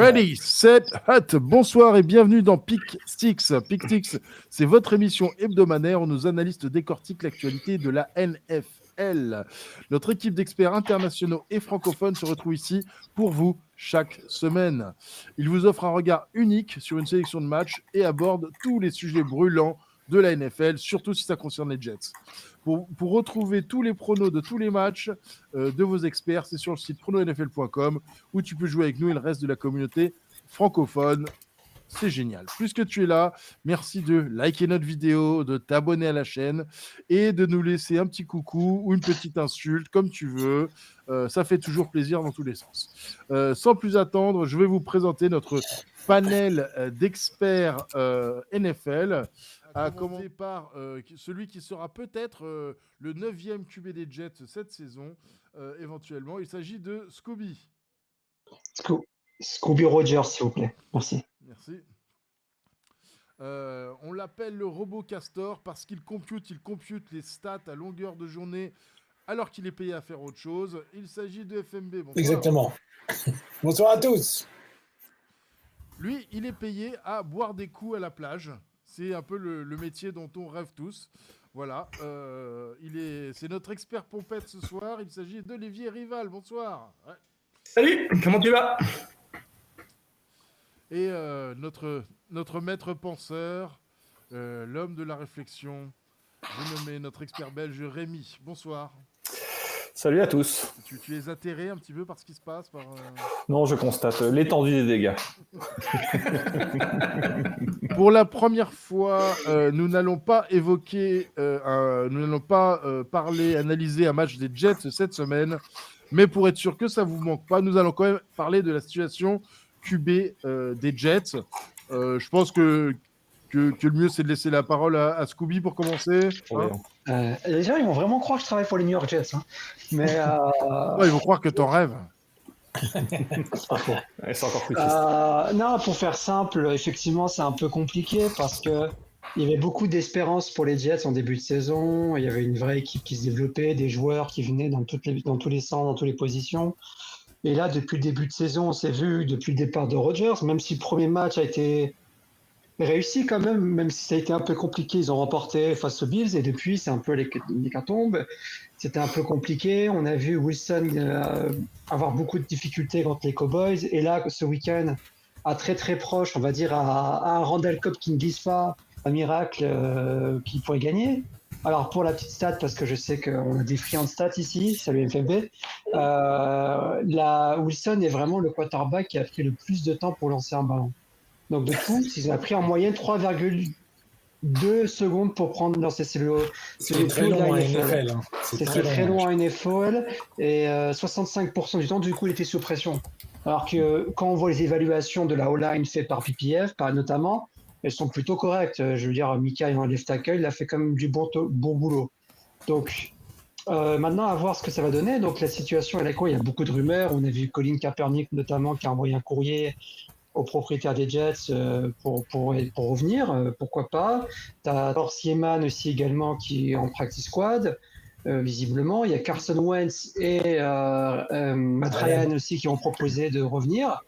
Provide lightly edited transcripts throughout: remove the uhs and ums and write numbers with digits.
Ready, set, hot. Bonsoir et bienvenue dans Pick Six. Pick Six, c'est votre émission hebdomadaire où nos analystes décortiquent l'actualité de la NFL. Notre équipe d'experts internationaux et francophones se retrouve ici pour vous chaque semaine. Ils vous offrent un regard unique sur une sélection de matchs et abordent tous les sujets brûlants de la NFL, surtout si ça concerne les Jets. Pour retrouver tous les pronos de tous les matchs de vos experts, c'est sur le site prononfl.com où tu peux jouer avec nous et le reste de la communauté francophone. C'est génial. Puisque tu es là, merci de liker notre vidéo, de t'abonner à la chaîne et de nous laisser un petit coucou ou une petite insulte, comme tu veux. Ça fait toujours plaisir dans tous les sens. Sans plus attendre, je vais vous présenter notre panel d'experts NFL. À commencer par celui qui sera peut-être le 9e QB des Jets cette saison, éventuellement. Il s'agit de Scooby. Scooby Rogers, s'il vous plaît. Merci. Merci. On l'appelle le robot castor parce qu'il compute les stats à longueur de journée alors qu'il est payé à faire autre chose. Il s'agit de FMB. Bonsoir. Exactement. Bonsoir à tous. Lui, il est payé à boire des coups à la plage. C'est un peu le métier dont on rêve tous. Voilà. C'est notre expert pompette ce soir. Il s'agit d'Olivier Rival. Bonsoir. Ouais. Salut, comment tu vas ? Et notre maître penseur, l'homme de la réflexion, j'ai nommé notre expert belge Rémi. Bonsoir. Salut à tous. Tu es atterré un petit peu par ce qui se passe Non, je constate l'étendue des dégâts. Pour la première fois, nous n'allons pas analyser un match des Jets cette semaine, mais pour être sûr que ça ne vous manque pas, nous allons quand même parler de la situation QB des Jets. Je pense que le mieux, c'est de laisser la parole à Scooby pour commencer. Les gens, ils vont vraiment croire que je travaille pour les New York Jets. Hein. Mais, ils vont croire que t'en rêves. C'est pas faux. C'est encore plus triste. Non, pour faire simple, effectivement, c'est un peu compliqué parce que il y avait beaucoup d'espérance pour les Jets en début de saison. Il y avait une vraie équipe qui se développait, des joueurs qui venaient dans tous les sens, dans toutes les positions. Et là, depuis le début de saison, on s'est vu depuis le départ de Rodgers, même si le premier match a été réussi quand même si ça a été un peu compliqué. Ils ont remporté face aux Bills et depuis, c'est un peu l'hécatombe. C'était un peu compliqué. On a vu Wilson avoir beaucoup de difficultés contre les Cowboys. Et là, ce week-end, à très très proche, on va dire à un Randall Cobb qui ne glisse pas, un miracle qui pourrait gagner. Alors pour la petite stat, parce que je sais qu'on a des friands de stats ici, salut FMB, Wilson est vraiment le quarterback qui a pris le plus de temps pour lancer un ballon. Donc de tout, ils ont pris en moyenne 3,2 secondes pour prendre lancer. C'est très long en NFL. Hein. C'est très long en NFL et 65% du temps, du coup, il était sous pression. Alors que quand on voit les évaluations de la O-line faites par PPF, notamment, elles sont plutôt correctes. Je veux dire, Mika, en left tackle, il a fait quand même du bon boulot. Donc, maintenant, à voir ce que ça va donner. Donc, la situation, elle est quoi ? Il y a beaucoup de rumeurs. On a vu Colin Kaepernick, notamment, qui a envoyé un courrier aux propriétaires des Jets pour revenir. Pourquoi pas ? Tu as Thor Sieman aussi également qui est en practice squad. Visiblement, il y a Carson Wentz et Matt Ryan aussi qui ont proposé de revenir.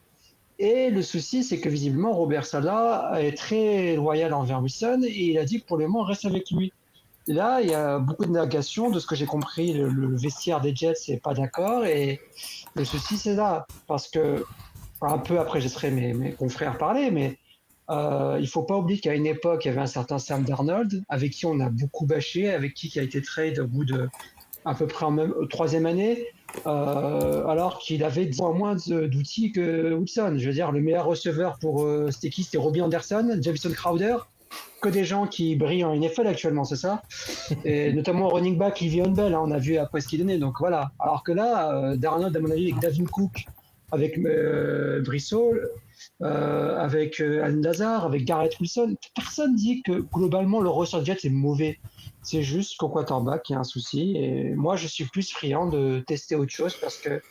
Et le souci, c'est que visiblement, Robert Saleh est très loyal envers Wilson et il a dit que pour le moment, on reste avec lui. Et là, il y a beaucoup de négations. De ce que j'ai compris, le vestiaire des Jets n'est pas d'accord. Et le souci, c'est là. Parce que, un peu après, je laisserai mes confrères parler, mais il ne faut pas oublier qu'à une époque, il y avait un certain Sam Darnold, avec qui on a beaucoup bâché, avec qui a été trade au bout de à peu près en troisième année. Alors qu'il avait 10 fois moins d'outils que Wilson. Je veux dire, le meilleur receveur pour c'était qui ? C'était Robbie Anderson, Jamison Crowder, que des gens qui brillent en NFL actuellement, c'est ça ? Et notamment running back Le'Veon Bell, hein, on a vu après ce qu'il donnait. Donc voilà. Alors que là, Darnold, à mon avis, avec Dalvin Cook, avec Brissot, avec Allen Lazare, avec Garrett Wilson, personne dit que globalement le roster de Jets est mauvais. C'est juste qu'au quarterback, il y a un souci. Et moi, je suis plus friand de tester autre chose parce que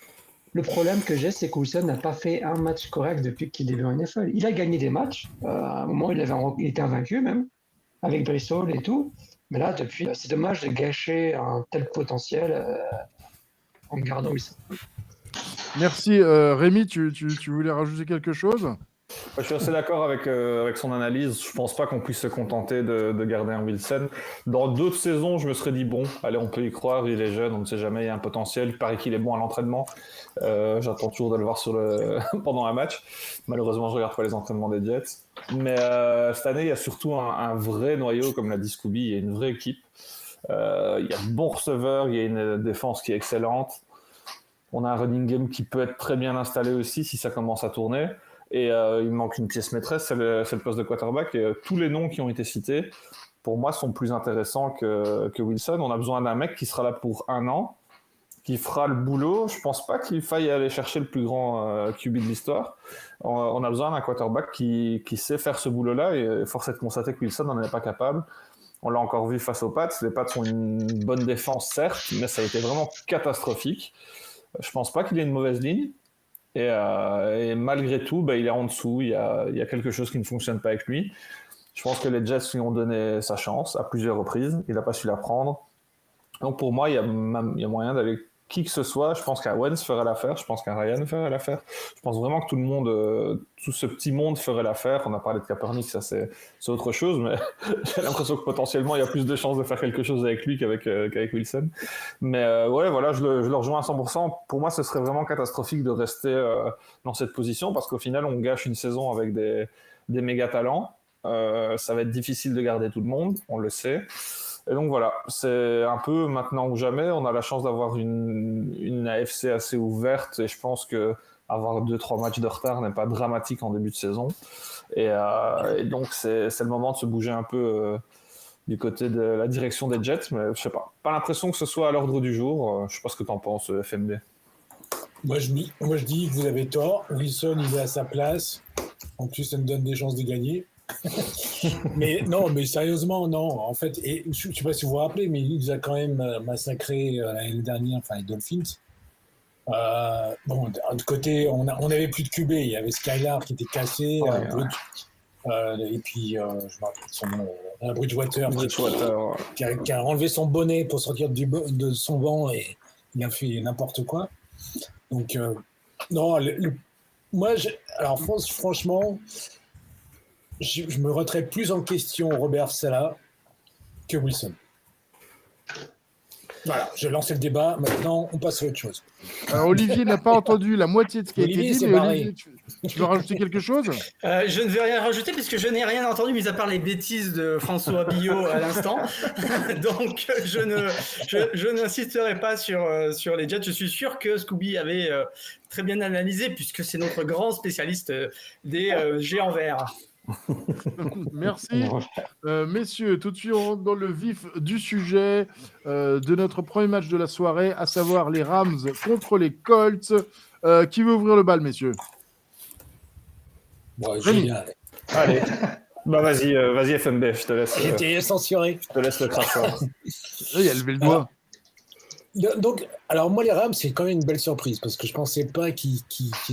le problème que j'ai, c'est que Wilson n'a pas fait un match correct depuis qu'il est venu en NFL. Il a gagné des matchs. À un moment, il était invaincu même, avec Brissol et tout. Mais là, depuis, c'est dommage de gâcher un tel potentiel en gardant Wilson. Merci. Rémi, tu voulais rajouter quelque chose? Je suis assez d'accord avec son analyse. Je pense pas qu'on puisse se contenter de garder un Wilson. Dans d'autres saisons, je me serais dit, bon, allez, on peut y croire, il est jeune, on ne sait jamais, il y a un potentiel. Il paraît qu'il est bon à l'entraînement. J'attends toujours de le voir pendant un match. Malheureusement, je regarde pas les entraînements des Jets. Mais cette année, il y a surtout un vrai noyau, comme l'a dit Scooby, il y a une vraie équipe. Il y a de bons receveurs, il y a une défense qui est excellente. On a un running game qui peut être très bien installé aussi si ça commence à tourner. Et il manque une pièce maîtresse, c'est le poste de quarterback. Et tous les noms qui ont été cités, pour moi, sont plus intéressants que Wilson. On a besoin d'un mec qui sera là pour 1 an, qui fera le boulot. Je pense pas qu'il faille aller chercher le plus grand QB de l'histoire. On a besoin d'un quarterback qui sait faire ce boulot-là. Et force est de constater que Wilson n'en est pas capable. On l'a encore vu face aux Pats. Les Pats ont une bonne défense, certes, mais ça a été vraiment catastrophique. Je pense pas qu'il ait une mauvaise ligne. Et malgré tout, il est en dessous. Il y a quelque chose qui ne fonctionne pas avec lui. Je pense que les Jets lui ont donné sa chance à plusieurs reprises. Il n'a pas su la prendre. Donc pour moi, il y a moyen d'aller qui que ce soit. Je pense qu'un Wentz ferait l'affaire. Je pense qu'un Ryan ferait l'affaire. Je pense vraiment que tout le monde, tout ce petit monde ferait l'affaire. On a parlé de Kaepernick, ça c'est autre chose, mais j'ai l'impression que potentiellement il y a plus de chances de faire quelque chose avec lui qu'avec Wilson. Mais ouais, voilà, je le rejoins à 100%. Pour moi, ce serait vraiment catastrophique de rester dans cette position parce qu'au final, on gâche une saison avec des méga talents. Ça va être difficile de garder tout le monde, on le sait. Et donc voilà, c'est un peu maintenant ou jamais. On a la chance d'avoir une AFC assez ouverte et je pense que avoir 2-3 matchs de retard n'est pas dramatique en début de saison. Et donc c'est le moment de se bouger un peu du côté de la direction des Jets, mais je sais pas l'impression que ce soit à l'ordre du jour. Je sais pas ce que t'en penses, FMB. Moi je dis que vous avez tort. Wilson il est à sa place. En plus ça nous donne des chances de gagner. Mais non, mais sérieusement, non. En fait, et je ne sais pas si vous vous rappelez, mais il nous a quand même massacré l'année dernière, enfin les Dolphins. Bon, d'un côté, on n'avait plus de QB. Il y avait Skylar qui était cassé, et puis je me rappelle son nom, Bridgewater, qui a enlevé son bonnet pour sortir de son banc et il a fait n'importe quoi. Donc, non, moi, alors franchement. Je me retraite plus en question Robert Saleh que Wilson. Voilà, j'ai lancé le débat. Maintenant, on passe à autre chose. Alors, Olivier n'a pas entendu la moitié de ce qui a été dit, mais Olivier, tu veux rajouter quelque chose? Je ne vais rien rajouter puisque je n'ai rien entendu, mis à part les bêtises de François Billot à l'instant. Donc, je n'insisterai pas sur les Jets. Je suis sûr que Scooby avait très bien analysé puisque c'est notre grand spécialiste des géants verts. Merci. Messieurs, tout de suite, on rentre dans le vif du sujet de notre premier match de la soirée, à savoir les Rams contre les Colts. Qui veut ouvrir le bal, messieurs? Bon, Julien. Allez. Vas-y FMB, je te laisse. J'étais censuré. Je te laisse le cracheur. Il a levé le doigt. Donc, alors moi, les Rams, c'est quand même une belle surprise parce que je ne pensais pas qu'ils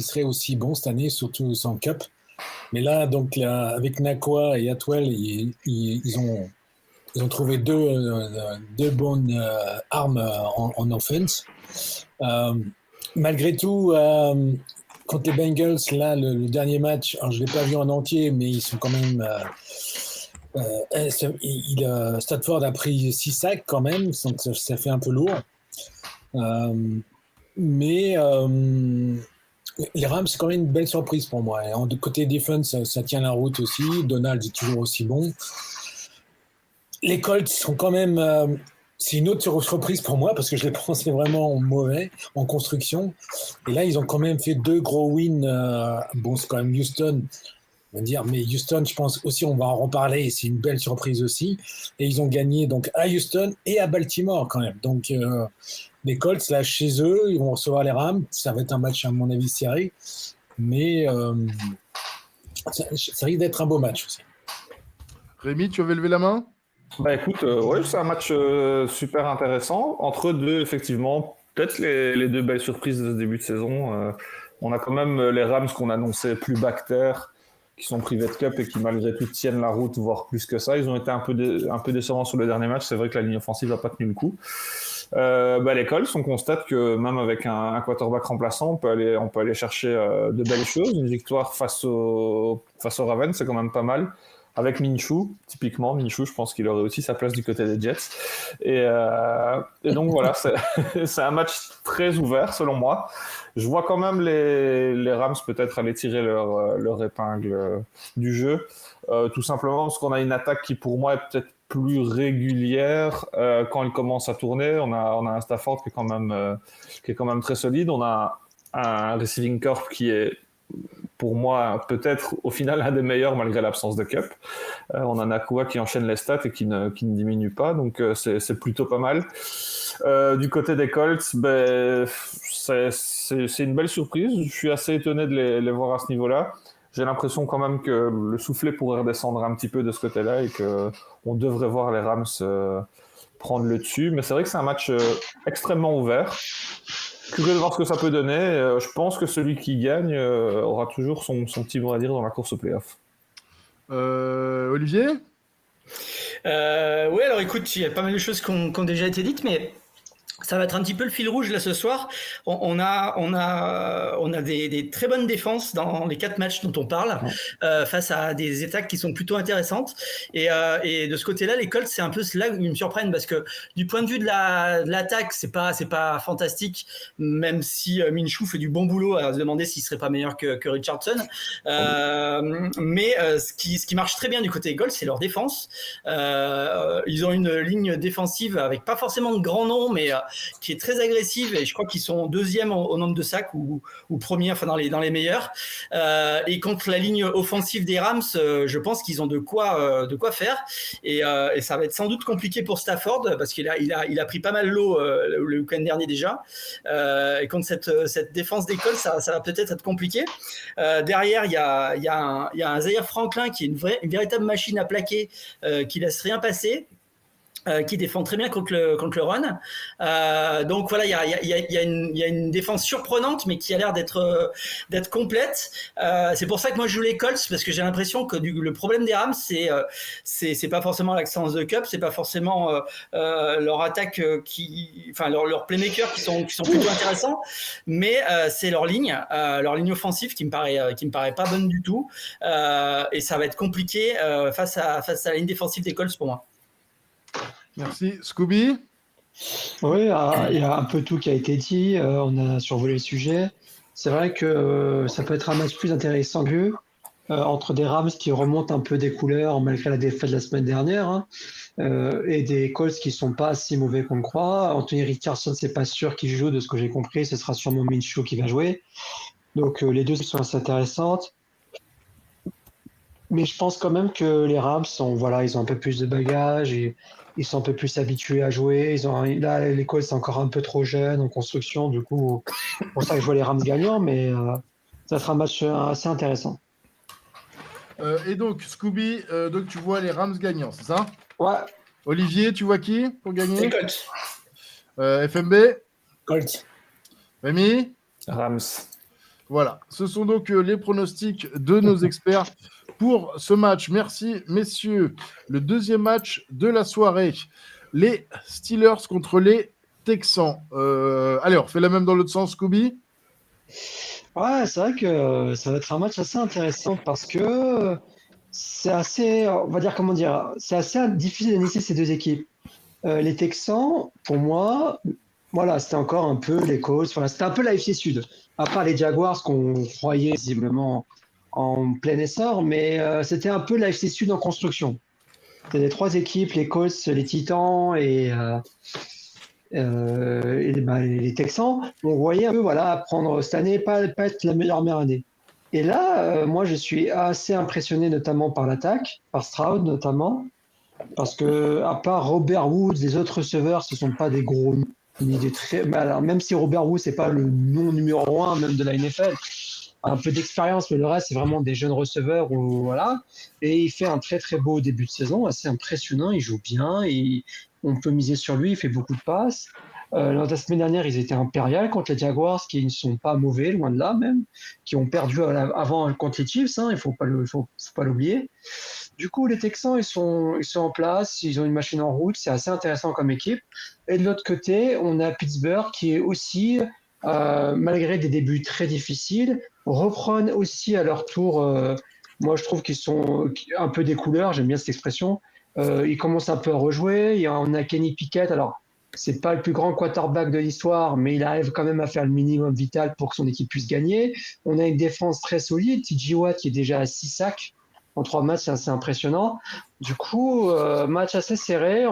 seraient aussi bons cette année, surtout sans Cup. Mais là, donc, avec Nakua et Atwell, ils ont trouvé deux bonnes armes en offense. Malgré tout, contre les Bengals, là, le dernier match, alors je ne l'ai pas vu en entier, mais ils sont quand même... Stafford a pris 6 sacs quand même, donc ça fait un peu lourd. Mais... les Rams, c'est quand même une belle surprise pour moi. Et de côté defense, ça tient la route aussi. Donald est toujours aussi bon. Les Colts sont quand même... c'est une autre surprise pour moi parce que je les pensais vraiment mauvais en construction. Et là, ils ont quand même fait 2 gros wins. Bon, c'est quand même Houston. On va dire, mais Houston, je pense aussi, on va en reparler. C'est une belle surprise aussi. Et ils ont gagné donc à Houston et à Baltimore quand même. Donc... les Colts, là, chez eux, ils vont recevoir les Rams. Ça va être un match, à mon avis, serré. Mais ça risque d'être un beau match aussi. Rémi, tu avais levé la main? Écoute, ouais, c'est un match super intéressant. Entre deux, effectivement, peut-être les 2 belles surprises de ce début de saison. On a quand même les Rams qu'on annonçait plus bactères, qui sont privés de Cup et qui, malgré tout, tiennent la route, voire plus que ça. Ils ont été un peu décevants sur le dernier match. C'est vrai que la ligne offensive n'a pas tenu le coup. Les Colts, on constate que même avec un quarterback remplaçant, on peut aller chercher de belles choses. Une victoire face aux Ravens, c'est quand même pas mal. Avec Minshew, typiquement, Minshew, je pense qu'il aurait aussi sa place du côté des Jets. Et donc voilà, c'est un match très ouvert selon moi. Je vois quand même les Rams peut-être aller tirer leur épingle du jeu, tout simplement parce qu'on a une attaque qui pour moi est peut-être plus régulière quand elle commence à tourner. On a un Stafford qui est quand même très solide. On a un receiving corps qui est pour moi, peut-être au final un des meilleurs malgré l'absence de Cup. On a Nakua qui enchaîne les stats et qui ne diminue pas, donc c'est plutôt pas mal. Du côté des Colts, c'est une belle surprise. Je suis assez étonné de les voir à ce niveau-là. J'ai l'impression quand même que le soufflet pourrait redescendre un petit peu de ce côté-là et qu'on devrait voir les Rams prendre le dessus. Mais c'est vrai que c'est un match extrêmement ouvert. Curieux de voir ce que ça peut donner. Je pense que celui qui gagne aura toujours son petit mot à dire dans la course au playoff. Olivier ? Oui, alors écoute, il y a pas mal de choses qui ont déjà été dites, mais ça va être un petit peu le fil rouge là ce soir. On a des très bonnes défenses dans les 4 matchs dont on parle, face à des attaques qui sont plutôt intéressantes. Et de ce côté-là, les Colts, c'est un peu là où ils me surprennent parce que du point de vue de l'attaque, c'est pas fantastique, même si Minshew fait du bon boulot à se demander s'il serait pas meilleur que Richardson. Mais ce qui marche très bien du côté des Colts, c'est leur défense. Ils ont une ligne défensive avec pas forcément de grands noms, mais qui est très agressive, et je crois qu'ils sont deuxième au nombre de sacs ou premier, enfin dans les meilleurs. Et contre la ligne offensive des Rams, je pense qu'ils ont de quoi faire. Et ça va être sans doute compliqué pour Stafford parce qu'il a pris pas mal l'eau le week-end dernier déjà. Et contre cette défense d'école, ça va peut-être être compliqué. Derrière, il y a un Zaire Franklin qui est une véritable machine à plaquer, qui laisse rien passer. Qui défend très bien contre le run. Donc voilà, il y a une défense surprenante, mais qui a l'air d'être complète. C'est pour ça que moi je joue les Colts, parce que j'ai l'impression que le problème des Rams, c'est pas forcément l'absence de Cup, c'est pas forcément leur attaque leur playmakers qui sont plutôt intéressants, mais c'est leur ligne offensive qui me paraît pas bonne du tout, et ça va être compliqué face à la ligne défensive des Colts pour moi. Merci. Scooby ? Oui, il y a un peu tout qui a été dit. On a survolé le sujet. C'est vrai que ça peut être un match plus intéressant que entre des Rams qui remontent un peu des couleurs malgré la défaite de la semaine dernière, et des Colts qui sont pas si mauvais qu'on le croit. Anthony Richardson, c'est pas sûr qu'il joue, de ce que j'ai compris. Ce sera sûrement Minshew qui va jouer. Donc les deux sont assez intéressantes. Mais je pense quand même que les Rams ils ont un peu plus de bagages et ils sont un peu plus habitués à jouer. Là, l'école, c'est encore un peu trop jeune en construction. Du coup, c'est pour ça que je vois les Rams gagnants, mais ça sera un match assez intéressant. Et donc, Scooby, donc tu vois les Rams gagnants, c'est ça ? Ouais. Olivier, tu vois qui pour gagner ? Les Colts. FMB ? Colts. Rémi ? Rams. Voilà, ce sont donc les pronostics de nos experts pour ce match. Merci, messieurs. Le deuxième match de la soirée, les Steelers contre les Texans. Allez, on refait la même dans l'autre sens, Scooby. Ouais, c'est vrai que ça va être un match assez intéressant parce que c'est assez, c'est assez difficile d'analyser ces deux équipes. Les Texans, pour moi, voilà, c'était encore un peu les Colts. Voilà, c'était un peu l'AFC Sud. À part les Jaguars qu'on croyait visiblement en plein essor, mais c'était un peu l'AFC Sud en construction. C'était les trois équipes, les Colts, les Titans et les Texans. On voyait un peu, prendre cette année, pas être la meilleure année. Et là, moi, je suis assez impressionné, notamment par l'attaque, par Stroud notamment, parce que à part Robert Woods, les autres receveurs, ce sont pas des gros noms. Alors, même si Robert Woods c'est pas le nom numéro 1 même de la NFL, un peu d'expérience, mais le reste c'est vraiment des jeunes receveurs et il fait un très très beau début de saison, assez impressionnant, il joue bien, on peut miser sur lui, il fait beaucoup de passes. La semaine dernière, ils étaient impériales contre les Jaguars, qui ne sont pas mauvais, loin de là même, qui ont perdu avant contre les Chiefs, hein, il faut pas l'oublier. Du coup, les Texans, ils sont en place, ils ont une machine en route, c'est assez intéressant comme équipe. Et de l'autre côté, on a Pittsburgh qui est aussi, malgré des débuts très difficiles, reprennent aussi à leur tour. Moi, je trouve qu'ils sont un peu des couleurs, j'aime bien cette expression. Ils commencent un peu à rejouer. On a Kenny Pickett. Alors, c'est pas le plus grand quarterback de l'histoire, mais il arrive quand même à faire le minimum vital pour que son équipe puisse gagner. On a une défense très solide. TJ Watt qui est déjà à 6 sacs en 3 matchs, c'est assez impressionnant. Du coup, match assez serré.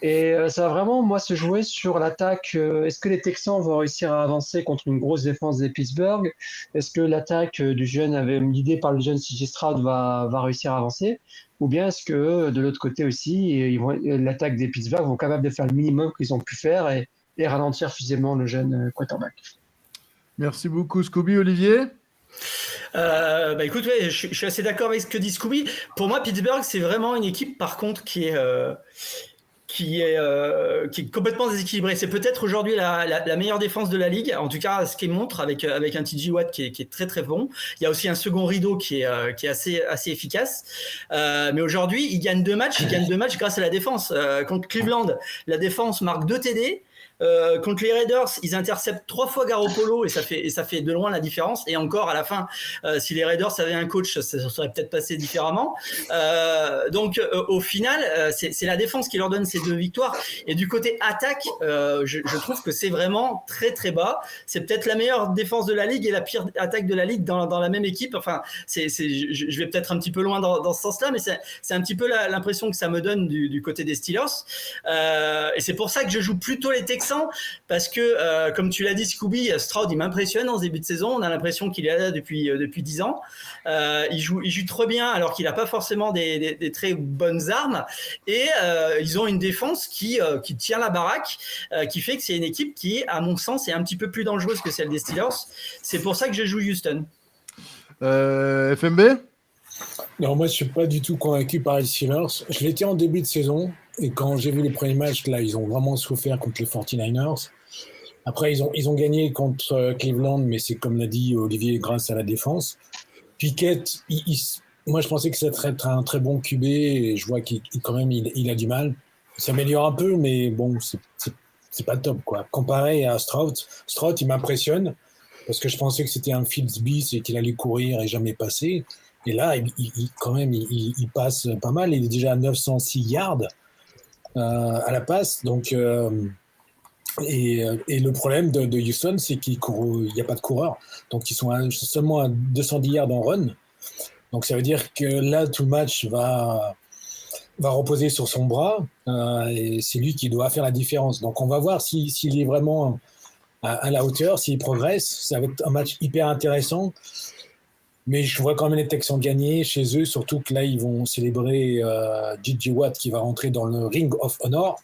Et ça va vraiment, moi, se jouer sur l'attaque. Est-ce que les Texans vont réussir à avancer contre une grosse défense des Pittsburgh? Est-ce que l'attaque du jeune, l'idée par le jeune CJ Stroud va réussir à avancer? Ou bien est-ce que de l'autre côté aussi, l'attaque des Pittsburgh vont capables de faire le minimum qu'ils ont pu faire et ralentir physiquement le jeune quarterback? Merci beaucoup, Scooby. Olivier? Écoute, ouais, je suis assez d'accord avec ce que dit Scooby. Pour moi, Pittsburgh, c'est vraiment une équipe, par contre, qui est complètement déséquilibrée. C'est peut-être aujourd'hui la meilleure défense de la ligue, en tout cas ce qu'il montre avec un TJ Watt qui est très très bon. Il y a aussi un second rideau qui est assez efficace. Mais aujourd'hui, ils gagnent 2 matchs grâce à la défense. Contre Cleveland, la défense marque 2 TD. Contre les Raiders, ils interceptent 3 fois Garoppolo et ça fait de loin la différence. Et encore à la fin, si les Raiders avaient un coach, ça serait peut-être passé différemment. Donc au final, c'est la défense qui leur donne ces 2 victoires. Et du côté attaque, je trouve que c'est vraiment très très bas. C'est peut-être la meilleure défense de la ligue et la pire attaque de la ligue dans la même équipe. Enfin, je vais peut-être un petit peu loin dans ce sens-là, mais c'est un petit peu l'impression que ça me donne du côté des Steelers. Et c'est pour ça que je joue plutôt les Texans. Parce que, comme tu l'as dit, Scooby, Stroud, il m'impressionne en ce début de saison. On a l'impression qu'il est là depuis 10 ans. Il joue trop bien alors qu'il n'a pas forcément des très bonnes armes. Et ils ont une défense qui tient la baraque, qui fait que c'est une équipe qui, à mon sens, est un petit peu plus dangereuse que celle des Steelers. C'est pour ça que je joue Houston. FMB? Non, moi, je ne suis pas du tout convaincu par les Steelers. Je l'étais en début de saison. Et quand j'ai vu les premiers matchs, là, ils ont vraiment souffert contre les 49ers. Après, ils ont gagné contre Cleveland, mais c'est comme l'a dit Olivier, grâce à la défense. Pickett, moi, je pensais que c'était un très bon QB, et je vois qu'il quand même, il a du mal. Il s'améliore un peu, mais bon, c'est pas top, quoi. Comparé à Stroud, il m'impressionne, parce que je pensais que c'était un Fields bis et qu'il allait courir et jamais passer. Et là, il passe pas mal. Il est déjà à 906 yards. À la passe, donc et le problème de Houston, c'est qu'il n'y a pas de coureur, donc ils sont seulement à 210 yards en run, donc ça veut dire que là tout le match va reposer sur son bras, et c'est lui qui doit faire la différence. Donc on va voir s'il est vraiment à la hauteur, s'il progresse. Ça va être un match hyper intéressant. Mais je vois quand même les Texans gagner chez eux, surtout que là, ils vont célébrer J.J. Watt qui va rentrer dans le Ring of Honor.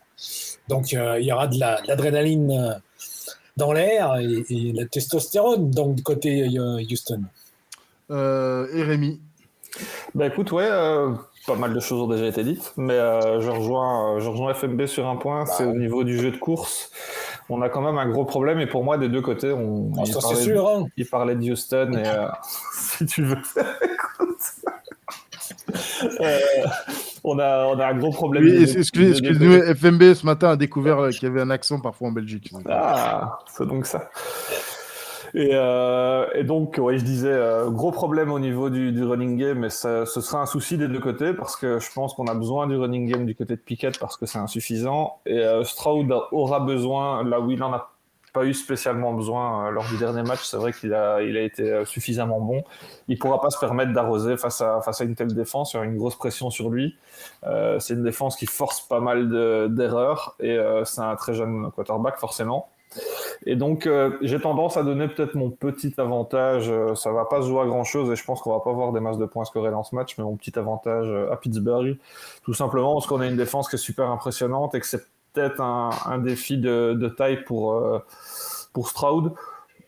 Donc, il y aura de l'adrénaline dans l'air et la testostérone donc, du côté Houston. Et Rémi? Écoute, ouais, pas mal de choses ont déjà été dites, mais je rejoins FMB sur un point, c'est au niveau du jeu de course. On a quand même un gros problème, et pour moi, des deux côtés, il parlait de Houston, et si tu veux, écoute. On a un gros problème. Oui, excusez-nous, FMB ce matin a découvert qu'il y avait un accent parfois en Belgique. Ah, c'est donc ça. Et donc, ouais, je disais, gros problème au niveau du running game, mais ce sera un souci des deux côtés, parce que je pense qu'on a besoin du running game du côté de Pickett, parce que c'est insuffisant, et Stroud aura besoin, là où il n'en a pas eu spécialement besoin lors du dernier match. C'est vrai qu'il a été suffisamment bon. Il ne pourra pas se permettre d'arroser face à une telle défense. Il y aura une grosse pression sur lui. C'est une défense qui force pas mal d'erreurs, et c'est un très jeune quarterback, forcément. Et donc, j'ai tendance à donner peut-être mon petit avantage. Ça va pas se jouer à grand-chose, et je pense qu'on va pas voir des masses de points scorés dans ce match, mais mon petit avantage à Pittsburgh, tout simplement parce qu'on a une défense qui est super impressionnante, et que c'est peut-être un défi de taille pour Stroud.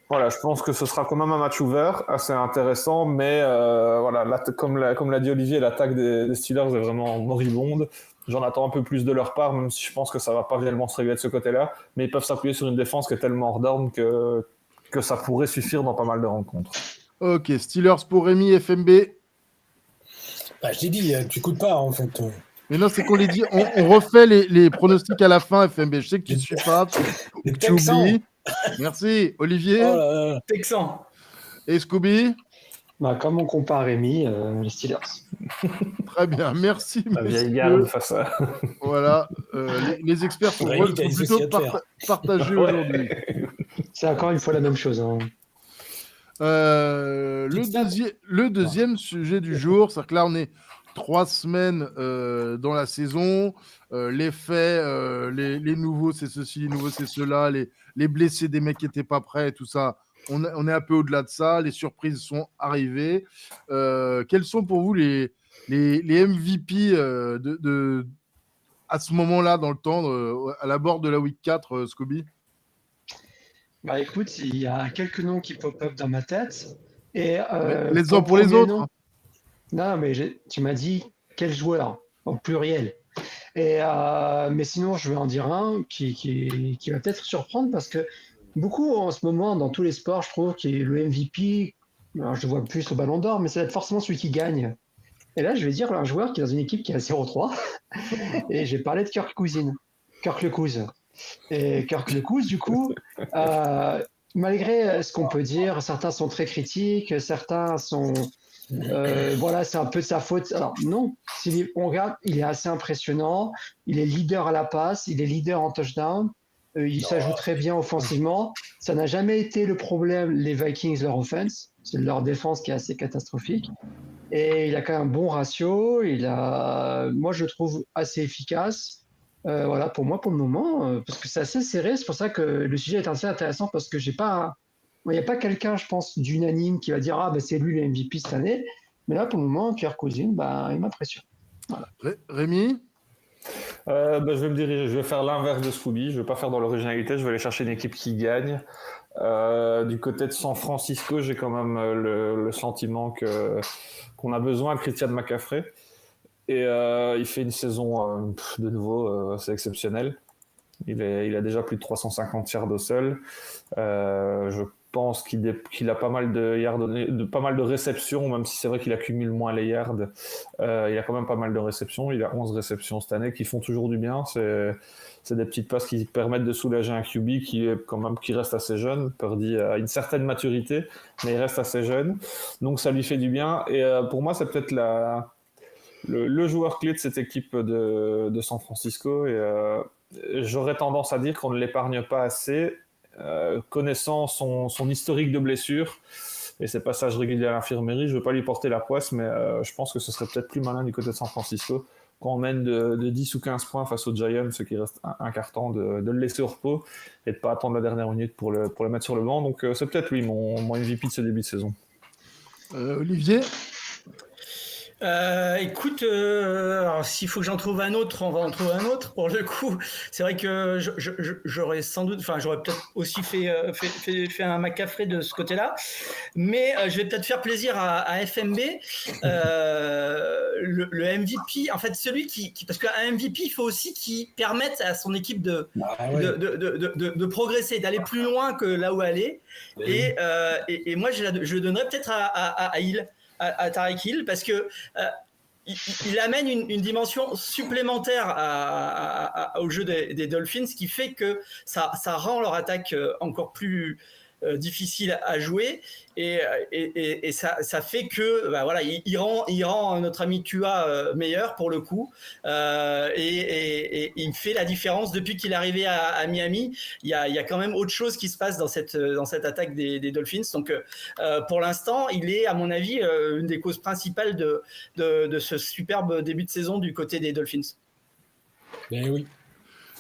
Voilà, je pense que ce sera quand même un match ouvert, assez intéressant, mais voilà, comme l'a dit Olivier, l'attaque des Steelers est vraiment moribonde. J'en attends un peu plus de leur part, même si je pense que ça va pas réellement se régler de ce côté-là, mais ils peuvent s'appuyer sur une défense qui est tellement hors norme que ça pourrait suffire dans pas mal de rencontres. Ok, Steelers pour Rémi, FMB. Bah, je t'ai dit, tu n'écoutes pas en fait. Mais non, c'est qu'on les dit, on refait les pronostics à la fin, FMB. Je sais que tu ne suis pas, Les tu oublies. Texans. Merci. Olivier Oh là là. Texan. et Scooby. Bah, comme on compare Rémi, les Steelers. Très bien, merci. La vieille messieurs. garde face à... Voilà, les experts sont Rémi, t'as des plutôt soucis à te faire. partagés Ouais. aujourd'hui. C'est encore une fois la même chose. Hein. Le deuxième sujet du jour, c'est que là, on est 3 semaines dans la saison. Les faits, les nouveaux, c'est ceci, les nouveaux, c'est cela. Les blessés des mecs qui n'étaient pas prêts, tout ça. On est un peu au-delà de ça. Les surprises sont arrivées. Quels sont pour vous les MVP à ce moment-là, dans le temps, à la bord de la week 4, Scooby? Bah écoute, il y a quelques noms qui pop-up dans ma tête. Et Les ton uns pour les premier autres. nom- Non, mais tu m'as dit quel joueur, au pluriel. Mais sinon, je vais en dire un qui va peut-être surprendre parce que beaucoup en ce moment, dans tous les sports, je trouve que le MVP, alors je le vois plus au Ballon d'Or, mais ça va être forcément celui qui gagne. Et là, je vais dire un joueur qui est dans une équipe qui est à 0-3. Et j'ai parlé de Kirk Cousins. Kirk Lecouz. Et Kirk Lecouz, du coup, malgré ce qu'on peut dire, certains sont très critiques, certains sont. Voilà, c'est un peu de sa faute. Alors, non, si on regarde, il est assez impressionnant. Il est leader à la passe, il est leader en touchdown. Il s'ajoute très bien offensivement. Ça n'a jamais été le problème, les Vikings, leur offense. C'est leur défense qui est assez catastrophique. Et il a quand même un bon ratio. Moi, je le trouve assez efficace. Voilà, pour moi, pour le moment, parce que c'est assez serré. C'est pour ça que le sujet est assez intéressant parce que il n'y a pas quelqu'un, je pense, d'unanime qui va dire ah ben c'est lui le MVP cette année. Mais là, pour le moment, Kirk Cousins, il m'impressionne. Voilà. Rémi? je vais me diriger, je vais faire l'inverse de Scooby, je vais pas faire dans l'originalité, je vais aller chercher une équipe qui gagne. Du côté de San Francisco, j'ai quand même le sentiment qu'on a besoin de Christian McCaffrey. Et il fait une saison de nouveau assez exceptionnelle. Il a déjà plus de 350 yards au sol. Je pense qu'il a pas mal pas mal de réceptions, même si c'est vrai qu'il accumule moins les yards. Il a quand même pas mal de réceptions. Il a 11 réceptions cette année qui font toujours du bien. C'est des petites passes qui permettent de soulager un QB qui reste assez jeune. Purdy a une certaine maturité, mais il reste assez jeune. Donc ça lui fait du bien. Et pour moi, c'est peut-être le joueur clé de cette équipe de San Francisco. Et j'aurais tendance à dire qu'on ne l'épargne pas assez, connaissant son historique de blessures et ses passages réguliers à l'infirmerie. Je ne veux pas lui porter la poisse, mais je pense que ce serait peut-être plus malin du côté de San Francisco quand on mène de 10 ou 15 points face aux Giants, ce qui reste un quart temps, de le laisser au repos et de ne pas attendre la dernière minute pour le mettre sur le banc. Donc c'est peut-être lui mon MVP de ce début de saison. Olivier? Écoute, alors, s'il faut que j'en trouve un autre, on va en trouver un autre. Pour le coup, c'est vrai que j'aurais sans doute, enfin, j'aurais peut-être aussi fait un McCaffrey de ce côté-là, mais je vais peut-être faire plaisir à FMB. Le MVP, en fait, celui parce qu'un MVP, il faut aussi qu'il permette à son équipe de progresser, d'aller plus loin que là où elle est. Et moi, je le donnerais peut-être à Hill. À Tyreek Hill parce que il amène une dimension supplémentaire au jeu des Dolphins qui fait que ça rend leur attaque encore plus difficile à jouer et ça fait que voilà, il rend notre ami Tua meilleur pour le coup et il fait la différence depuis qu'il est arrivé à Miami. Il y a quand même autre chose qui se passe dans cette attaque des Dolphins. Donc pour l'instant, il est à mon avis une des causes principales de ce superbe début de saison du côté des Dolphins. Ben oui.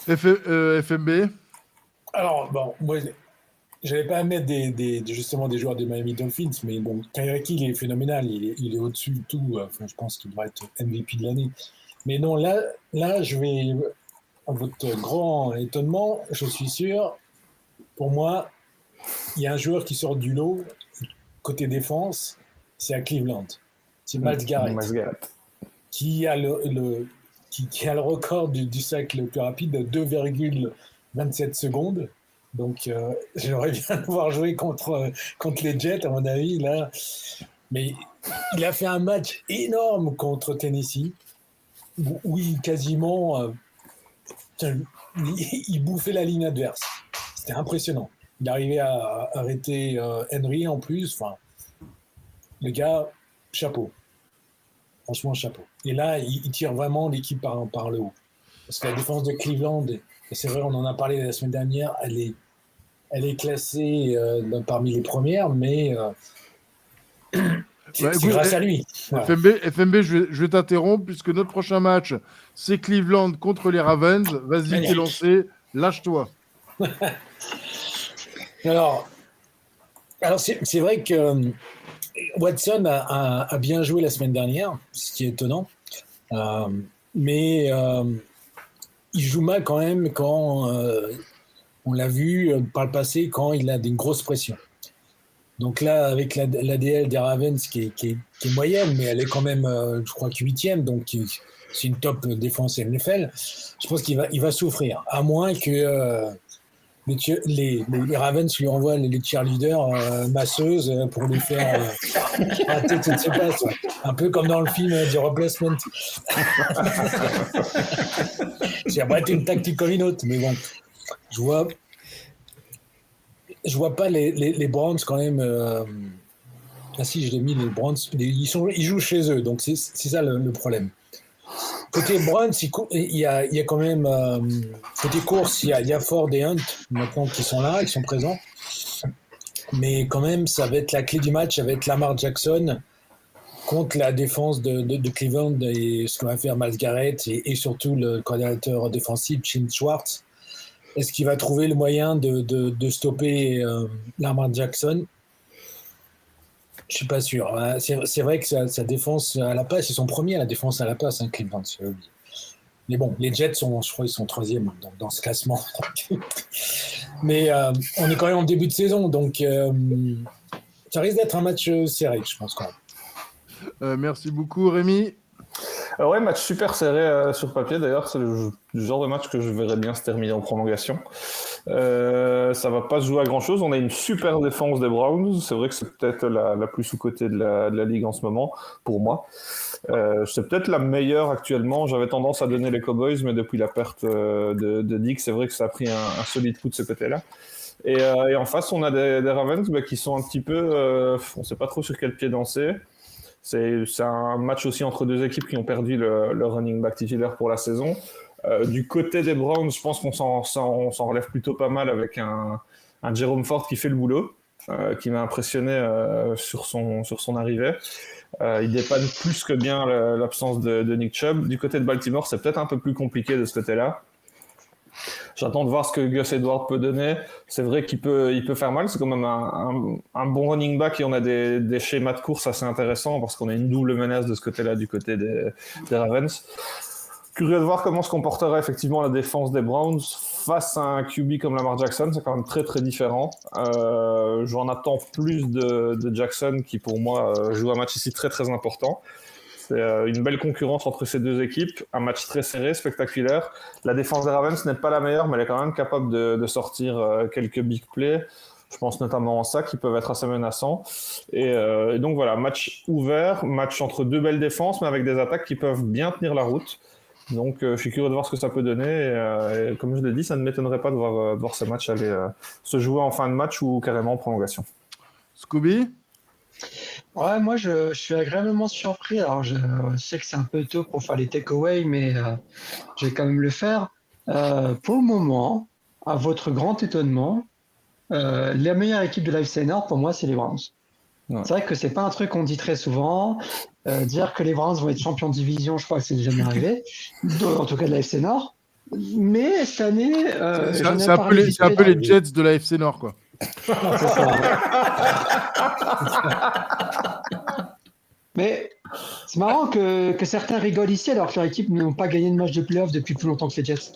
FMB? Alors bon, moi j'allais pas mettre justement des joueurs des Miami Dolphins, mais bon, Tyreek Hill est phénoménal, il est au-dessus de tout. Enfin, je pense qu'il devrait être MVP de l'année. Mais non, là, je vais, à votre grand étonnement, je suis sûr, pour moi, il y a un joueur qui sort du lot, côté défense, c'est à Cleveland. C'est Myles Garrett, qui a le record du sac le plus rapide de 2,27 secondes. Donc, j'aimerais bien le voir jouer contre les Jets, à mon avis, là. Mais il a fait un match énorme contre Tennessee, où il bouffait la ligne adverse. C'était impressionnant. Il arrivait à arrêter Henry en plus. Enfin, le gars, chapeau. Franchement, chapeau. Et là, il tire vraiment l'équipe par le haut. Parce que la défense de Cleveland, et c'est vrai, on en a parlé la semaine dernière, elle est classée parmi les premières, mais c'est grâce à lui. Voilà. FMB, je vais t'interrompre puisque notre prochain match, c'est Cleveland contre les Ravens. Vas-y, t'es lancé, lâche-toi. Alors c'est vrai que Watson a bien joué la semaine dernière, ce qui est étonnant. Mais il joue mal quand même quand on l'a vu par le passé quand il a une grosse pression. Donc là, avec l'ADL des Ravens qui est moyenne, mais elle est quand même, je crois, 8e, donc c'est une top défense NFL, je pense qu'il va souffrir. À moins que les Ravens lui envoient les cheerleaders masseuses pour lui faire rater toutes ses passes. Un peu comme dans le film The Replacement. C'est après une tactique comme une autre, mais bon, je vois pas les Browns quand même. Ah si, je l'ai mis, les Browns. Ils jouent chez eux, donc c'est ça le problème. Côté Browns, il y a quand même. Côté course, il y a Ford et Hunt maintenant qui sont là, qui sont présents. Mais quand même, ça va être la clé du match avec Lamar Jackson contre la défense de Cleveland et ce que va faire Myles Garrett et surtout le coordinateur défensif, Jim Schwartz. Est-ce qu'il va trouver le moyen de stopper Lamar Jackson? Je ne suis pas sûr. C'est vrai que sa défense à la passe, ils sont premiers à la défense à la passe, Cleveland. Mais bon, les Jets, je crois, ils sont 3e dans ce classement. Mais on est quand même en début de saison, donc ça risque d'être un match serré, je pense quand même. Merci beaucoup, Rémi. Ouais, match super serré sur papier. D'ailleurs, c'est le genre de match que je verrais bien se terminer en prolongation. Ça va pas se jouer à grand chose. On a une super défense des Browns. C'est vrai que c'est peut-être la plus sous-cotée de la ligue en ce moment, pour moi. C'est peut-être la meilleure actuellement. J'avais tendance à donner les Cowboys, mais depuis la perte de Dick, c'est vrai que ça a pris un solide coup de ce côté-là. Et en face, on a des Ravens qui sont un petit peu... on sait pas trop sur quel pied danser. C'est un match aussi entre deux équipes qui ont perdu le running back titulaire pour la saison. Du côté des Browns, je pense qu'on s'en relève plutôt pas mal avec un Jerome Ford qui fait le boulot, qui m'a impressionné sur son arrivée. Il dépanne plus que bien l'absence de Nick Chubb. Du côté de Baltimore, c'est peut-être un peu plus compliqué de ce côté-là. J'attends de voir ce que Gus Edwards peut donner. C'est vrai qu'il peut faire mal. C'est quand même un bon running back et on a des schémas de course assez intéressants parce qu'on a une double menace de ce côté-là, du côté des Ravens. Curieux de voir comment se comportera effectivement la défense des Browns face à un QB comme Lamar Jackson. C'est quand même très très différent. J'en attends plus de Jackson qui pour moi joue un match ici très très important. C'est une belle concurrence entre ces deux équipes, un match très serré, spectaculaire. La défense des Ravens n'est pas la meilleure, mais elle est quand même capable de sortir quelques big plays. Je pense notamment en ça, qui peuvent être assez menaçants. Et donc voilà, match ouvert, match entre deux belles défenses, mais avec des attaques qui peuvent bien tenir la route. Donc je suis curieux de voir ce que ça peut donner. Et comme je l'ai dit, ça ne m'étonnerait pas de voir ce match aller se jouer en fin de match ou carrément en prolongation. Scooby ? Ouais, moi je suis agréablement surpris. Alors je sais que c'est un peu tôt pour faire les takeaways, mais je vais quand même le faire. Pour le moment, à votre grand étonnement, la meilleure équipe de l'AFC Nord pour moi c'est les Browns. Ouais. C'est vrai que c'est pas un truc qu'on dit très souvent. Dire que les Browns vont être champions de division, je crois que c'est jamais arrivé. En tout cas de l'AFC Nord. Mais cette année, c'est un peu les Jets de l'AFC Nord, quoi. C'est ça. Mais c'est marrant que certains rigolent ici alors que leur équipe n'ont pas gagné de match de playoff depuis plus longtemps que les Jets.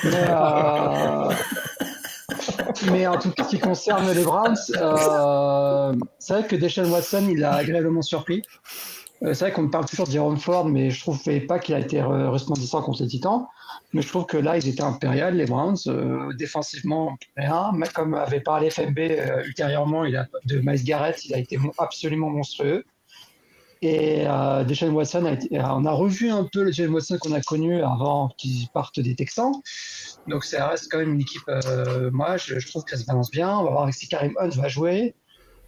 Mais Mais en tout cas, ce qui concerne les Browns, c'est vrai que Deshaun Watson, il a agréablement surpris. C'est vrai qu'on parle toujours de Jérôme Ford, mais je trouve pas qu'il a été resplendissant contre les Titans. Mais je trouve que là, ils étaient impériales, les Browns, défensivement, rien. Mais comme avait parlé FMB ultérieurement, de Myles Garrett, il a été absolument monstrueux. Et Deshaun Watson, on a revu un peu le Deshaun Watson qu'on a connu avant qu'il parte des Texans. Donc ça reste quand même une équipe, moi je trouve que ça se balance bien. On va voir si Kareem Hunt va jouer.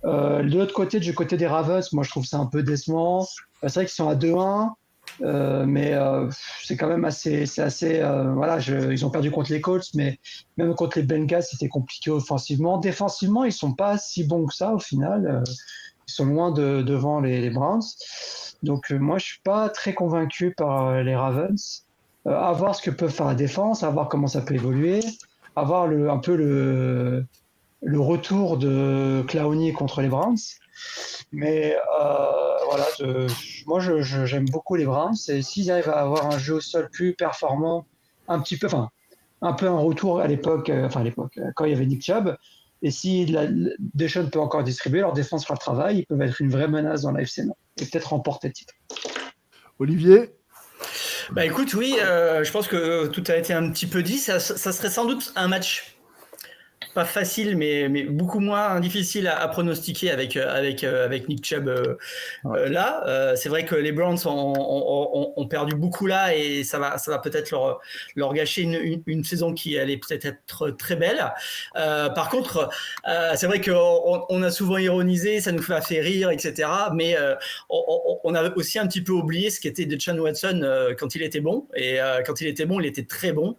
De l'autre côté, du côté des Ravens, moi je trouve ça un peu décevant. C'est vrai qu'ils sont à 2-1, mais c'est quand même assez. Voilà, ils ont perdu contre les Colts, mais même contre les Bengals, c'était compliqué offensivement. Défensivement, ils sont pas si bons que ça au final. Ils sont loin devant les Browns. Donc moi je suis pas très convaincu par les Ravens. À voir ce que peut faire la défense, à voir comment ça peut évoluer, à voir un peu le retour de Clowney contre les Browns. Mais voilà, moi j'aime beaucoup les Browns. Et s'ils arrivent à avoir un jeu au sol plus performant, un peu un retour à l'époque, quand il y avait Nick Chubb, et si Deshaun peut encore distribuer, leur défense fera le travail, ils peuvent être une vraie menace dans la FC Nord et peut-être remporter le titre. Olivier? Bah écoute, oui, je pense que tout a été un petit peu dit. Ça serait sans doute un match pas facile, mais beaucoup moins difficile à pronostiquer avec Nick Chubb là. C'est vrai que les Browns ont perdu beaucoup là et ça va peut-être leur gâcher une saison qui allait peut-être être très belle. Par contre, c'est vrai qu'on a souvent ironisé, ça nous fait rire, etc. Mais on a aussi un petit peu oublié ce qu'était Deshaun Watson quand il était bon. Et quand il était bon, il était très bon.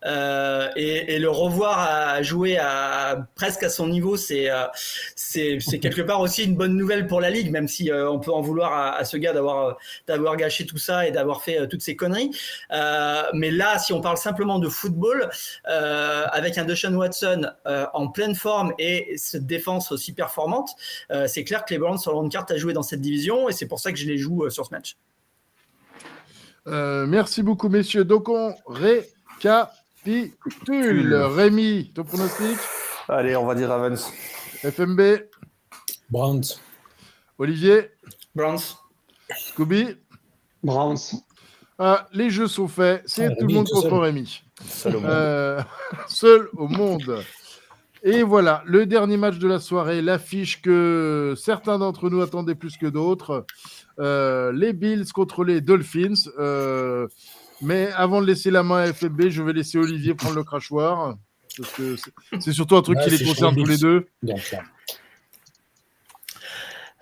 Et le revoir à jouer presque à son niveau, c'est quelque part aussi une bonne nouvelle pour la ligue, même si on peut en vouloir à ce gars d'avoir gâché tout ça et d'avoir fait toutes ces conneries. Mais là, si on parle simplement de football, avec un Deshaun Watson en pleine forme et cette défense aussi performante, c'est clair que les Browns ont une carte à jouer dans cette division et c'est pour ça que je les joue sur ce match. Merci beaucoup, messieurs. Donc, on récapitule. Rémi, ton pronostic? Allez, on va dire Ravens. FMB? Browns. Olivier? Browns. Scooby? Browns. Les jeux sont faits. C'est tout le monde contre Rémi. Seul au monde. Seul au monde. Et voilà, le dernier match de la soirée, l'affiche que certains d'entre nous attendaient plus que d'autres. Les Bills contre les Dolphins. Mais avant de laisser la main à FFB, je vais laisser Olivier prendre le crachoir. Parce que c'est surtout un truc qui les concerne tous les deux. Donc, là.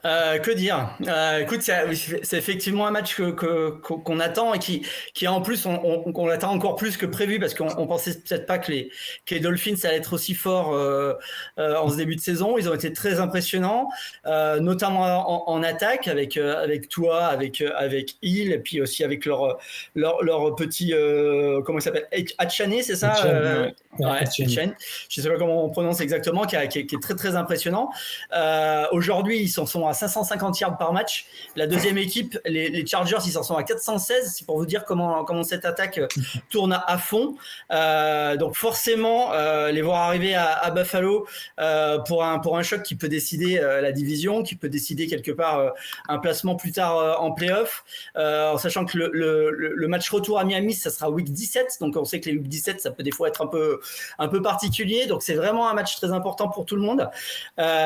Que dire écoute, c'est effectivement un match qu'on attend et qui en plus on l'attend encore plus que prévu parce qu'on pensait peut-être pas que les Dolphins allaient être aussi forts en ce début de saison. Ils ont été très impressionnants, notamment en attaque avec Tua, avec Hill et puis aussi avec leur petit comment il s'appelle, Achane, c'est ça? Achane. Je sais pas comment on prononce exactement, qui est très très impressionnant. Aujourd'hui, ils s'en sont à 550 yards par match. La deuxième équipe, les Chargers, ils en sont à 416. C'est pour vous dire comment cette attaque tourne à fond. Donc forcément, les voir arriver à Buffalo pour un choc qui peut décider la division, qui peut décider quelque part un placement plus tard en play-off, en sachant que le match retour à Miami, ça sera week 17. Donc on sait que les week 17, ça peut des fois être un peu particulier. Donc c'est vraiment un match très important pour tout le monde.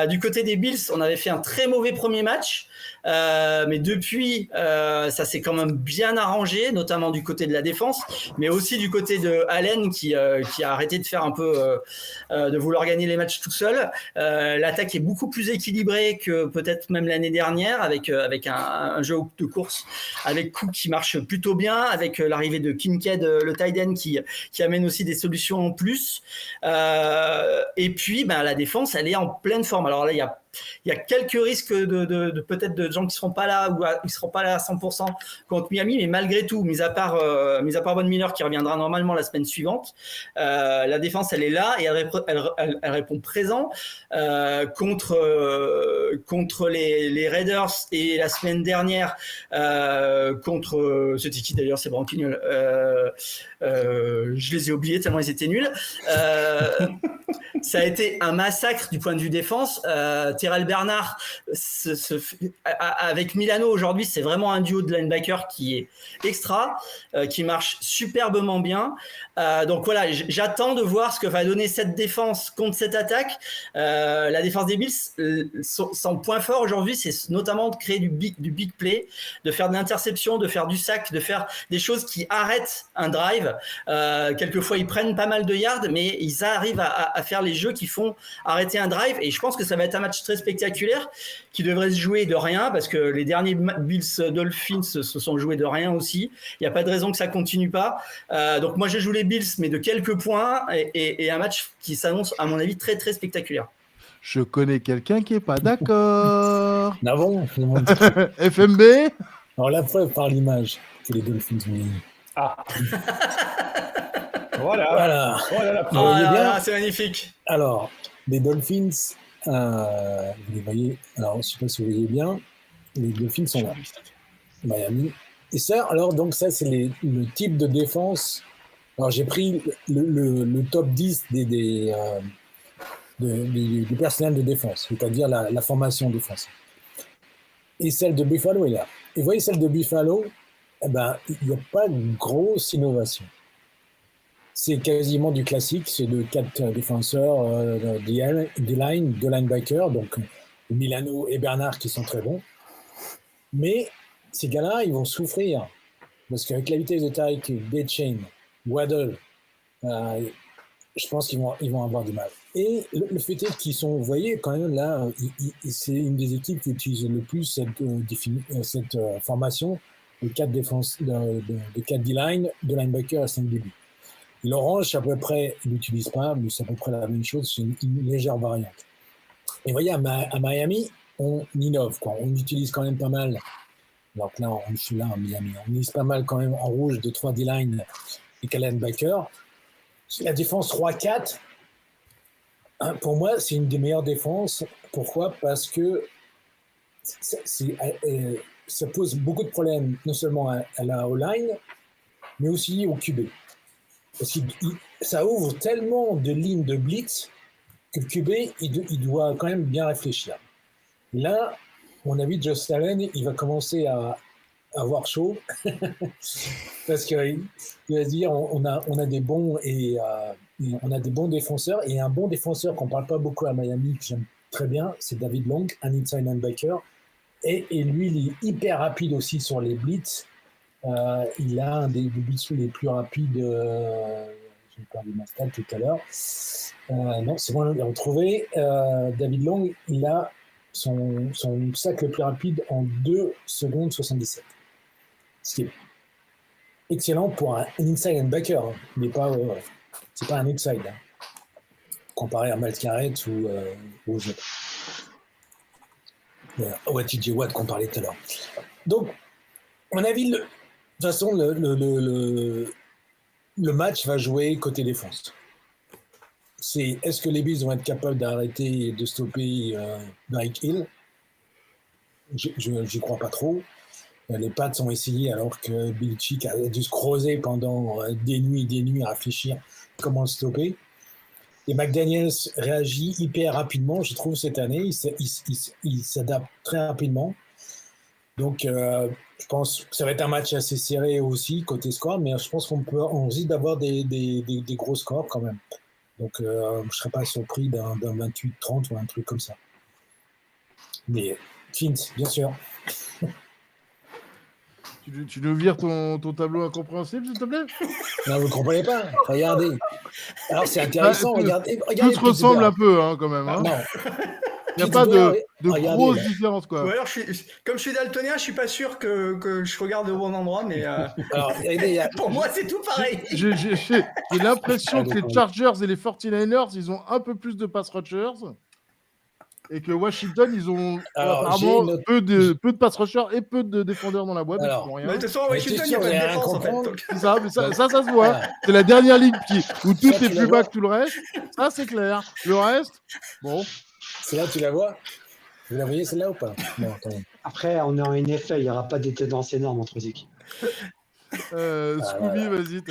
Du côté des Bills, on avait fait un très mauvais premier match, mais depuis ça s'est quand même bien arrangé, notamment du côté de la défense, mais aussi du côté de Allen qui a arrêté de faire un peu de vouloir gagner les matchs tout seul. L'attaque est beaucoup plus équilibrée que peut-être même l'année dernière, avec un jeu de course avec Cook qui marche plutôt bien, avec l'arrivée de Kincaid, le tight end qui amène aussi des solutions en plus, et puis la défense elle est en pleine forme. Alors là il y a Il y a quelques risques de peut-être de gens qui seront pas là ou qui seront pas là à 100% contre Miami, mais malgré tout, mis à part Von Miller qui reviendra normalement la semaine suivante, la défense elle est là et elle répond présent contre les Raiders et la semaine dernière contre c'était qui d'ailleurs, c'est Branquignol. Je les ai oubliés tellement ils étaient nuls. Ça a été un massacre du point de vue défense. Terrell Bernard avec Milano aujourd'hui, c'est vraiment un duo de linebacker qui est extra, qui marche superbement bien. Donc voilà, j'attends de voir ce que va donner cette défense contre cette attaque. La défense des Bills, son point fort aujourd'hui, c'est notamment de créer du big play, de faire de l'interception, de faire du sac, de faire des choses qui arrêtent un drive. Quelquefois, ils prennent pas mal de yards, mais ils arrivent à faire les jeux qui font arrêter un drive. Et je pense que ça va être un match très spectaculaire qui devrait se jouer de rien parce que les derniers Bills-Dolphins se sont joués de rien aussi. Il n'y a pas de raison que ça continue pas. Donc moi, je joue les Bills, mais de quelques points et un match qui s'annonce, à mon avis, très, très spectaculaire. Je connais quelqu'un qui n'est pas d'accord. Ah bon? FMB? Alors la preuve par l'image que les Dolphins ont gagné. Ah. Voilà la preuve. Vous voyez bien? C'est magnifique. Alors, les Dolphins, vous les voyez, alors je ne sais pas si vous voyez bien, les Dolphins sont là, Miami. Et ça, alors, donc ça, c'est le type de défense. Alors, j'ai pris le top 10 du personnel de défense, c'est-à-dire la formation défensive. Et celle de Buffalo est là. Et vous voyez, celle de Buffalo, eh ben, il n'y a pas de grosse innovation. C'est quasiment du classique, c'est de 4 défenseurs, D-line, 2 linebackers, donc Milano et Bernard qui sont très bons. Mais ces gars-là, ils vont souffrir, parce qu'avec la vitesse de Tyreek, Chain, Waddle, je pense qu'ils vont avoir du mal. Et le fait est qu'ils sont, vous voyez, quand même là, c'est une des équipes qui utilise le plus cette formation de 4 défenses, de 4 D-line, 2 linebackers à 5 DB. L'orange, à peu près, ils l'utilisent pas, mais c'est à peu près la même chose, c'est une légère variante. Et vous voyez, à Miami, on innove, quoi. On utilise quand même pas mal. Alors que là, je suis là à Miami. On utilise pas mal quand même en rouge de 3 D-line et 4 linebackers. La défense 3-4, pour moi, c'est une des meilleures défenses. Pourquoi? Parce que ça pose beaucoup de problèmes, non seulement à la O-line, mais aussi au QB. Parce que ça ouvre tellement de lignes de blitz que le QB, il doit quand même bien réfléchir. Là, à mon avis, Josh Allen, il va commencer à avoir chaud parce qu'il va se dire on a des bons on a des bons défenseurs, et un bon défenseur qu'on ne parle pas beaucoup à Miami, que j'aime très bien, c'est David Long, un inside linebacker, et lui, il est hyper rapide aussi sur les blitz. Il a un des blitz les plus rapides. J'ai perdu ma stat tout à l'heure. Non, c'est bon, on l'a retrouvé. David Long, il a son sac le plus rapide en 2 secondes 77. Ce qui est excellent pour un inside linebacker. Hein. Mais c'est pas un outside. Hein. Comparé à Myles Garrett ou au jeu. Ou à TJ Watt qu'on parlait tout à l'heure. Donc, à mon avis, de toute façon, le match va jouer côté défense. Est-ce que les Bills vont être capables d'arrêter et de stopper Tyreek Hill? J'y crois pas trop. Les Pats ont essayé alors que Belichick a dû se creuser pendant des nuits à réfléchir comment le stopper. Et McDaniels réagit hyper rapidement, je trouve, cette année. Il s'adapte très rapidement. Donc, je pense que ça va être un match assez serré aussi, côté score, mais je pense qu'on risque d'avoir des gros scores quand même. Donc, je ne serais pas surpris d'un 28-30 ou un truc comme ça. Mais, Fint, bien sûr. Tu nous vires ton tableau incompréhensible, s'il te plaît? Non, vous ne comprenez pas. Regardez. Alors, c'est intéressant. Regardez tout se ressemble un peu, hein, quand même. Hein. Non. Il n'y a pas de grosses différences, quoi. Ou alors, comme je suis daltonien, je ne suis pas sûr que je regarde au bon endroit, mais Alors, pour moi, c'est tout pareil. J'ai l'impression que les Chargers et les 49ers, ils ont un peu plus de pass rushers. et que Washington, ils ont Alors, j'ai apparemment une autre- peu de pass rushers et peu de défendeurs dans la boîte. Alors, ils font Mais rien. de toute façon, à Mais Washington, t'es il n'y a sûr, pas de il y a un défense en fait. comprendre. Donc, C'est ça, mais ça se voit. Voilà. C'est la dernière ligue où tout Ça, est tu plus la bas vois. que tout le reste. Ça, c'est clair. Le reste, bon. C'est là, tu la vois? Vous la voyez celle-là ou pas? Non, attends. Après, on est en NFL, il n'y aura pas des tendances énormes entre les équipes. Scooby, vas-y.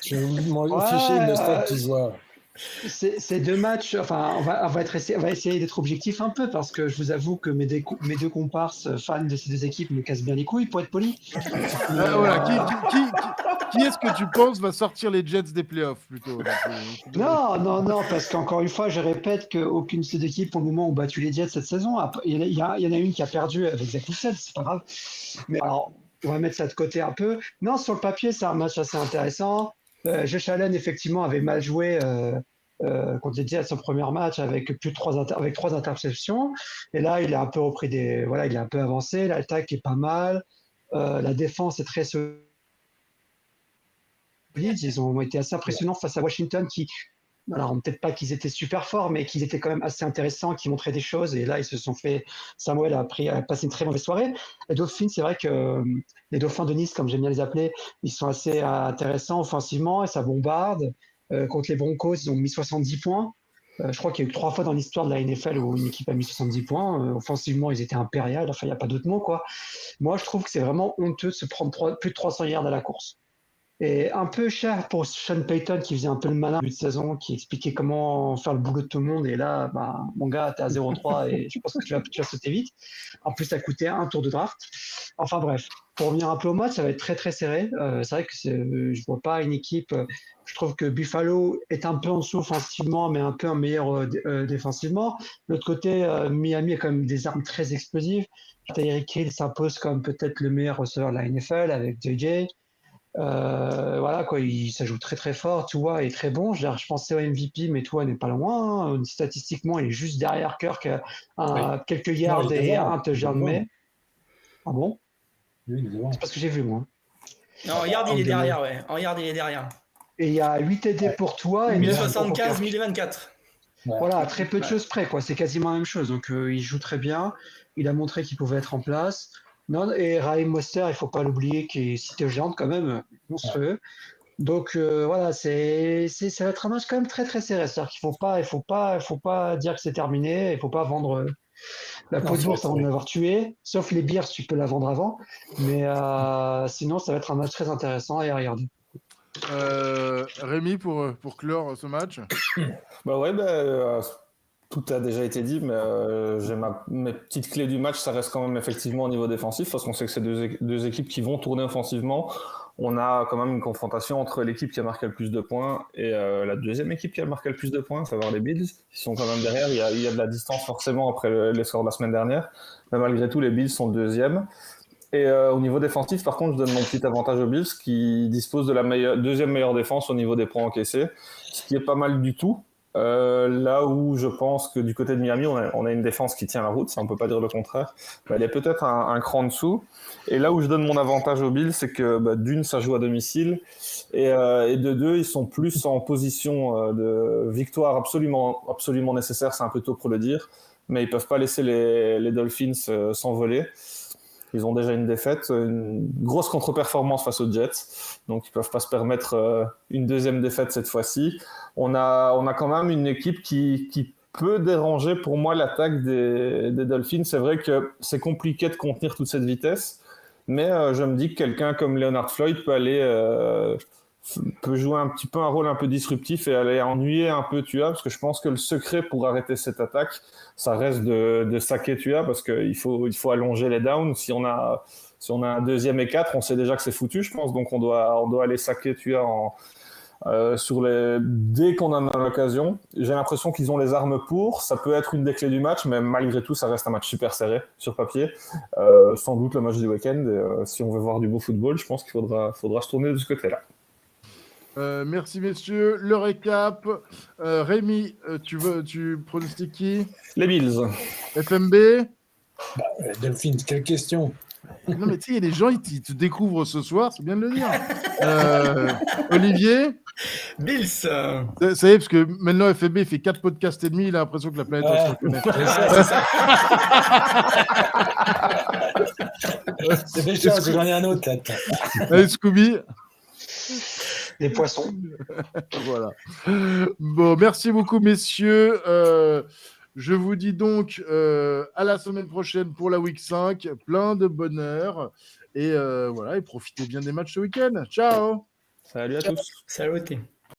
Je vais vous Ouais, ficher le stade qui se voit. Ces deux matchs, enfin, on va essayer d'être objectif un peu parce que je vous avoue que mes deux comparses fans de ces deux équipes me cassent bien les couilles pour être poli. Mais, Voilà. Qui est-ce que tu penses va sortir les Jets des playoffs plutôt non, parce qu'encore une fois, je répète qu'aucune de ces deux équipes, pour le moment, ont battu les Jets cette saison. Il y en a une qui a perdu avec Zach Wilson, c'est pas grave. Mais alors, on va mettre ça de côté un peu. Non, sur le papier, c'est un match assez intéressant. Josh Allen, effectivement, avait mal joué contre les Jets son premier match avec avec 3 interceptions. Et là, il a un peu repris voilà, il est un peu avancé. L'attaque est pas mal. La défense est très solide. Ils ont été assez impressionnants face à Washington qui, alors peut-être pas qu'ils étaient super forts, mais qu'ils étaient quand même assez intéressants, qui montraient des choses. Et là, ils se sont fait. Samuel a passé une très mauvaise soirée. Les Dauphins, c'est vrai que les Dauphins de Nice, comme j'aime bien les appeler, ils sont assez intéressants offensivement et ça bombarde. Contre les Broncos, ils ont mis 70 points. Je crois qu'il y a eu 3 fois dans l'histoire de la NFL où une équipe a mis 70 points. Offensivement, ils étaient impériales. Enfin, il n'y a pas d'autre mot, quoi. Moi, je trouve que c'est vraiment honteux de se prendre plus de 300 yards à la course. Et un peu cher pour Sean Payton qui faisait un peu le malin au début de saison, qui expliquait comment faire le boulot de tout le monde. Et là, bah, mon gars, t'es à 0-3 et je pense que tu vas sauter vite. En plus, ça coûtait un tour de draft. Enfin bref, pour revenir un peu au match, ça va être très très serré. C'est vrai que je vois pas une équipe. Je trouve que Buffalo est un peu en dessous offensivement, mais un peu en meilleur défensivement. De l'autre côté, Miami a quand même des armes très explosives. Tyreek Hill s'impose comme peut-être le meilleur receveur de la NFL avec JJ. Voilà quoi, ça joue très très fort. Tua est très bon. Je pensais au MVP, mais Tua n'est pas loin. Hein. Statistiquement, il est juste derrière Kirk, quelques yards Non, il est et devant. un touchdown. Mais ah bon, Oui, il est devant. c'est pas ce que j'ai vu moi. non, regarde, il est derrière, ouais. Regarde, il est derrière. Et il y a 8 TD pour Tua et 9 pour 1075, Kirk. 1024. Ouais. Voilà, très peu de choses près quoi. C'est quasiment la même chose. Donc il joue très bien. Il a montré qu'il pouvait être en place. Non, et Raheem Mostert, il faut pas l'oublier, qui est cité géante quand même, monstrueux. Donc voilà, ça va être un match quand même très très serré. C'est-à-dire qu'il faut pas dire que c'est terminé. Il faut pas vendre la Non, peau de c'est l'ours avant vrai. de l'avoir tué. Sauf les beers, tu peux la vendre avant. Mais sinon, ça va être un match très intéressant et à regarder. Rémi, pour clore ce match. Bah ouais, tout a déjà été dit, mais j'ai mes petites clés du match, ça reste quand même effectivement au niveau défensif, parce qu'on sait que c'est deux équipes qui vont tourner offensivement. On a quand même une confrontation entre l'équipe qui a marqué le plus de points et la deuxième équipe qui a marqué le plus de points, à savoir les Bills, qui sont quand même derrière. Il y a de la distance forcément après les scores de la semaine dernière, mais malgré tout, les Bills sont deuxième. Et au niveau défensif, par contre, je donne mon petit avantage aux Bills qui disposent de la deuxième meilleure défense au niveau des points encaissés, ce qui est pas mal du tout. Là où je pense que du côté de Miami, on a une défense qui tient la route, ça on peut pas dire le contraire, mais elle est peut-être un cran en dessous. Et là où je donne mon avantage aux Bills, c'est que d'une, ça joue à domicile, et de deux, ils sont plus en position de victoire absolument nécessaire, c'est un peu tôt pour le dire, mais ils peuvent pas laisser les Dolphins s'envoler. Ils ont déjà une défaite, une grosse contre-performance face aux Jets, donc ils peuvent pas se permettre une deuxième défaite cette fois-ci. On a quand même une équipe qui peut déranger pour moi l'attaque des Dolphins. C'est vrai que c'est compliqué de contenir toute cette vitesse, mais je me dis que quelqu'un comme Leonard Floyd peut jouer un petit peu un rôle un peu disruptif et aller ennuyer un peu Tua, parce que je pense que le secret pour arrêter cette attaque, ça reste de saquer Tua, parce qu'il faut allonger les downs. Si on a un 2e et 4, on sait déjà que c'est foutu, je pense, donc on doit aller saquer Tua dès qu'on en a l'occasion. J'ai l'impression qu'ils ont les armes pour, ça peut être une des clés du match, mais malgré tout, ça reste un match super serré sur papier. Sans doute le match du week-end. Si on veut voir du beau football, je pense qu'il faudra se tourner de ce côté-là. Merci messieurs. Le récap. Rémi, tu pronostiques qui? Les Bills. FMB? Delphine, quelle question? Non, mais tu sais, il y a des gens, ils te découvrent ce soir, c'est bien de le dire. Olivier, Bills. ça y est, parce que maintenant, FFB, il fait 4 podcasts et demi, il a l'impression que la planète Ouais. se reconnaît. C'est ça. C'est déjà, j'en ai un autre là. Allez, Scooby. Les poissons. Voilà. Bon, merci beaucoup, messieurs. Je vous dis donc à la semaine prochaine pour la Week 5. Plein de bonheur. Et voilà, et profitez bien des matchs ce week-end. Ciao. Salut à tous. Salut.